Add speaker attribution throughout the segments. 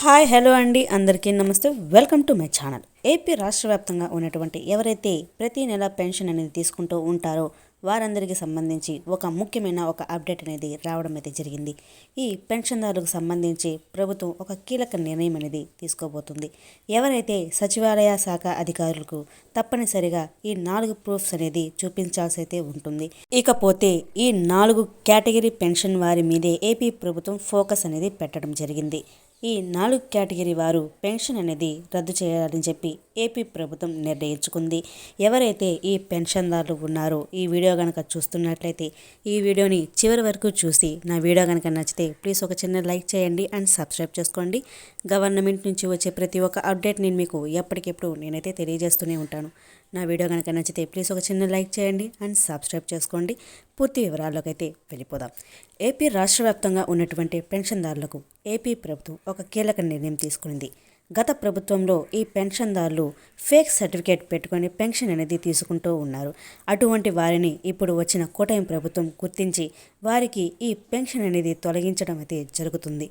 Speaker 1: Hi hello అండి, అందరికీ నమస్తే. Welcome to my channel. AP రాష్ట్ర వ్యాప్తంగా ఉన్నటువంటి ఎవరైతే ప్రతి నెల పెన్షన్ అనేది తీసుకుంటూ ఉంటారో వారందరికీ సంబంధించి ఒక ముఖ్యమైన అప్డేట్ అనేది రావడం అయితే జరిగింది. ఈ పెన్షన్దారులకు సంబంధించి ప్రభుత్వం ఒక కీలక నిర్ణయం అనేది తీసుకోబోతుంది. ఎవరైతే సచివాలయ శాఖ అధికారులకు తప్పనిసరిగా ఈ 4 ప్రూఫ్స్ అనేది చూపించాల్సి అయితే ఉంటుంది. ఇకపోతే ఈ 4 కేటగిరీ పెన్షన్ వారి మీదే ఏపీ ప్రభుత్వం ఫోకస్ అనేది పెట్టడం జరిగింది. ఈ 4 కేటగిరీ వారు పెన్షన్ అనేది రద్దు చేయాలని చెప్పి ఏపీ ప్రభుత్వం నిర్ణయించుకుంది. ఎవరైతే ఈ పెన్షన్దారులు ఉన్నారో ఈ వీడియో కనుక చూస్తున్నట్లయితే ఈ వీడియోని చివరి వరకు చూసి నా వీడియో కనుక నచ్చితే ప్లీజ్ ఒక చిన్న లైక్ చేయండి అండ్ సబ్స్క్రైబ్ చేసుకోండి. గవర్నమెంట్ నుంచి వచ్చే ప్రతి ఒక్క అప్డేట్ నేను మీకు ఎప్పటికెప్పుడు నేనైతే తెలియజేస్తూనే ఉంటాను. నా వీడియో కనుక నచ్చితే ప్లీజ్ ఒక చిన్న లైక్ చేయండి అండ్ సబ్స్క్రైబ్ చేసుకోండి. పూర్తి వివరాల్లోకి అయితే వెళ్ళిపోదాం. ఏపీ రాష్ట్ర వ్యాప్తంగా ఉన్నటువంటి పెన్షన్దారులకు ఏపీ ప్రభుత్వం ఒక కీలక నిర్ణయం తీసుకుంది. గత ప్రభుత్వంలో ఈ పెన్షన్దారులు ఫేక్ సర్టిఫికేట్ పెట్టుకొని పెన్షన్ అనేది తీసుకుంటూ ఉన్నారు. అటువంటి వారిని ఇప్పుడు వచ్చిన కూటమి ప్రభుత్వం గుర్తించి వారికి ఈ పెన్షన్ అనేది తొలగించడం అయితే జరుగుతుంది.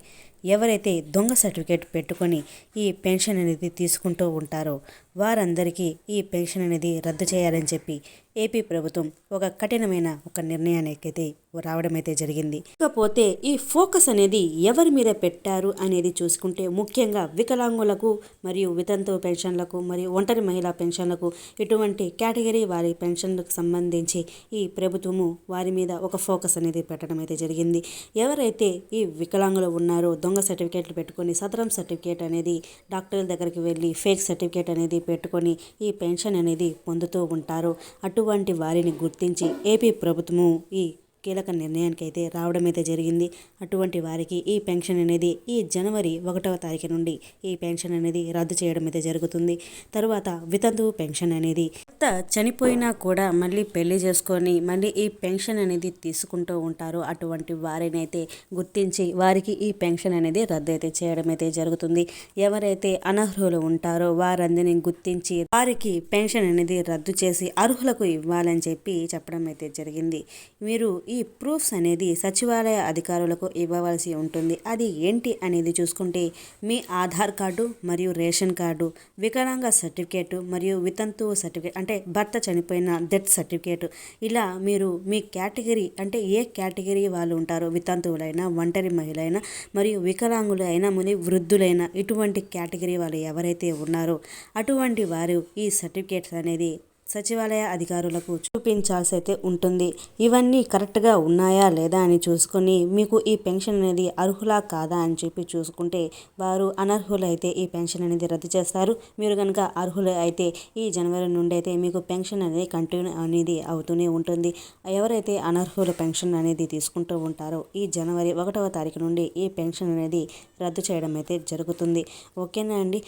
Speaker 1: ఎవరైతే దొంగ సర్టిఫికేట్ పెట్టుకొని ఈ పెన్షన్ అనేది తీసుకుంటూ ఉంటారో వారందరికీ ఈ పెన్షన్ అనేది రద్దు చేయాలని చెప్పి ఏపీ ప్రభుత్వం ఒక కఠినమైన నిర్ణయానికి అయితే రావడం అయితే జరిగింది. ఇకపోతే ఈ ఫోకస్ అనేది ఎవరి మీద పెట్టారు అనేది చూసుకుంటే ముఖ్యంగా వికలాంగులకు మరియు వితంతు పెన్షన్లకు మరియు ఒంటరి మహిళా పెన్షన్లకు ఇటువంటి కేటగిరీ వారి పెన్షన్లకు సంబంధించి ఈ ప్రభుత్వము వారి మీద ఒక ఫోకస్ అనేది పెట్టడం అయితే జరిగింది. ఎవరైతే ఈ వికలాంగులు ఉన్నారో దొంగ సర్టిఫికేట్లు పెట్టుకొని సదరం సర్టిఫికేట్ అనేది డాక్టర్ల దగ్గరికి వెళ్ళి ఫేక్ సర్టిఫికేట్ అనేది పెట్టుకొని ఈ పెన్షన్ అనేది పొందుతూ ఉంటారో అటువంటి వారిని గుర్తించి ఏపీ ప్రభుత్వము ఈ కీలక నిర్ణయానికి అయితే రావడం అయితే జరిగింది. అటువంటి వారికి ఈ పెన్షన్ అనేది ఈ జనవరి 1వ తారీఖు నుండి ఈ పెన్షన్ అనేది రద్దు చేయడం అయితే జరుగుతుంది. తరువాత వితంతువు పెన్షన్ అనేది భర్త చనిపోయినా కూడా మళ్ళీ పెళ్లి చేసుకొని మళ్ళీ ఈ పెన్షన్ అనేది తీసుకుంటూ ఉంటారు. అటువంటి వారిని అయితే గుర్తించి వారికి ఈ పెన్షన్ అనేది రద్దు అయితే చేయడం అయితే జరుగుతుంది. ఎవరైతే అనర్హులు ఉంటారో వారందరినీ గుర్తించి వారికి పెన్షన్ అనేది రద్దు చేసి అర్హులకు ఇవ్వాలని చెప్పి చెప్పడం అయితే జరిగింది. మీరు ఈ ప్రూఫ్స్ అనేది సచివాలయ అధికారులకు ఇవ్వవలసి ఉంటుంది. అది ఏంటి అనేది చూసుకుంటే మీ ఆధార్ కార్డు మరియు రేషన్ కార్డు, వికలాంగ సర్టిఫికేటు మరియు వితంతువు సర్టిఫికేట్ అంటే భర్త చనిపోయిన డెత్ సర్టిఫికేటు, ఇలా మీరు మీ కేటగిరీ అంటే ఏ కేటగిరీ వాళ్ళు ఉంటారో వితంతువులైనా ఒంటరి మహిళైనా మరియు వికలాంగులైనా మరియు వృద్ధులైనా ఇటువంటి కేటగిరీ వాళ్ళు ఎవరైతే ఉన్నారో అటువంటి వారు ఈ సర్టిఫికేట్స్ అనేది సచివాలయ అధికారులకు చూపించాల్సి అయితే ఉంటుంది. ఇవన్నీ కరెక్ట్గా ఉన్నాయా లేదా అని చూసుకొని మీకు ఈ పెన్షన్ అనేది అర్హులా కాదా అని చెప్పి చూసుకుంటే వారు అనర్హులు అయితే ఈ పెన్షన్ అనేది రద్దు చేస్తారు. మీరు కనుక అర్హులు అయితే ఈ జనవరి నుండి అయితే మీకు పెన్షన్ అనేది కంటిన్యూ అనేది అవుతూనే ఉంటుంది. ఎవరైతే అనర్హుల పెన్షన్ అనేది తీసుకుంటూ ఉంటారో ఈ జనవరి 1వ తారీఖు నుండి ఈ పెన్షన్ అనేది రద్దు చేయడం అయితే జరుగుతుంది. ఓకేనా అండి.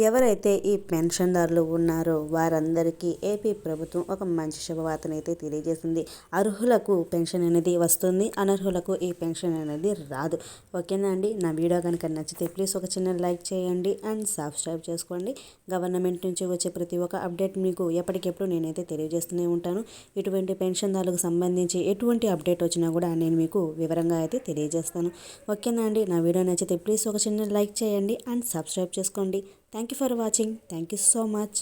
Speaker 1: ఎవరైతే ఈ పెన్షన్దారులు ఉన్నారో వారందరికీ ఏపీ ప్రభుత్వం ఒక మంచి శుభవార్తను అయితే తెలియజేసింది. అర్హులకు పెన్షన్ అనేది వస్తుంది, అనర్హులకు ఈ పెన్షన్ అనేది రాదు. ఓకేనా అండి. నా వీడియో కనుక నచ్చితే ప్లీజ్ ఒక చిన్న లైక్ చేయండి అండ్ సబ్స్క్రైబ్ చేసుకోండి. గవర్నమెంట్ నుంచి వచ్చే ప్రతి ఒక్క అప్డేట్ మీకు ఎప్పటికెప్పుడు నేనైతే తెలియజేస్తూనే ఉంటాను. ఇటువంటి పెన్షన్దారులకు సంబంధించి ఎటువంటి అప్డేట్ వచ్చినా కూడా నేను మీకు వివరంగా అయితే తెలియజేస్తాను. ఓకేనా అండి. నా వీడియో నచ్చితే ప్లీజ్ ఒక చిన్న లైక్ చేయండి అండ్ సబ్స్క్రైబ్ చేసుకోండి. Thank you for watching. Thank you so much.